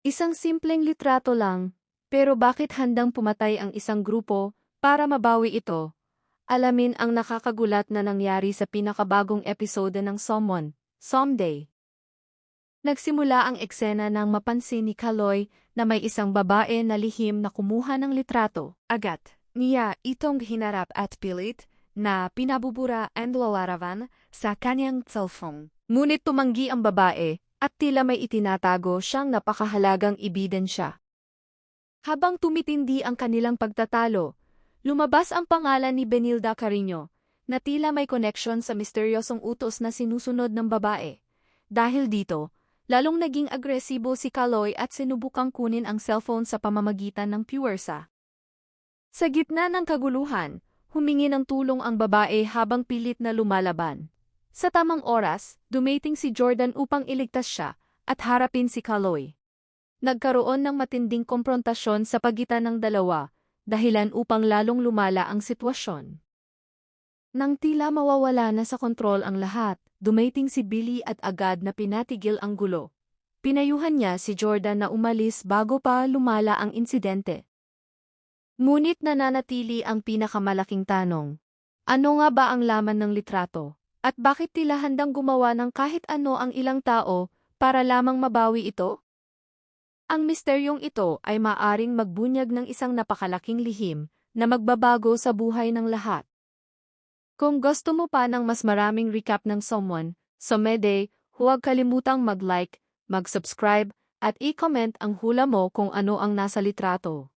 Isang simpleng litrato lang, pero bakit handang pumatay ang isang grupo para mabawi ito? Alamin ang nakakagulat na nangyari sa pinakabagong episode ng Someday. Nagsimula ang eksena nang mapansin ni Kaloy na may isang babae na lihim na kumuha ng litrato. Agad niya itong hinarap at pilit na pinabubura and lalarawan sa kanyang cellphone. Ngunit tumanggi ang babae at tila may itinatago siyang napakahalagang ebidensya. Habang tumitindi ang kanilang pagtatalo, lumabas ang pangalan ni Benilda Carino na tila may connection sa misteryosong utos na sinusunod ng babae. Dahil dito, lalong naging agresibo si Kaloy at sinubukang kunin ang cellphone sa pamamagitan ng puwersa. Sa gitna ng kaguluhan, humingi ng tulong ang babae habang pilit na lumalaban. Sa tamang oras, dumating si Jordan upang iligtas siya at harapin si Kaloy. Nagkaroon ng matinding komprontasyon sa pagitan ng dalawa, dahilan upang lalong lumala ang sitwasyon. Nang tila mawawala na sa kontrol ang lahat, dumating si Billy at agad na pinatigil ang gulo. Pinayuhan niya si Jordan na umalis bago pa lumala ang insidente. Ngunit nananatili ang pinakamalaking tanong. Ano nga ba ang laman ng litrato? At bakit tila handang gumawa ng kahit ano ang ilang tao para lamang mabawi ito? Ang misteryong ito ay maaring magbunyag ng isang napakalaking lihim na magbabago sa buhay ng lahat. Kung gusto mo pa ng mas maraming recap ng Someday, huwag kalimutang mag-like, mag-subscribe, at i-comment ang hula mo kung ano ang nasa litrato.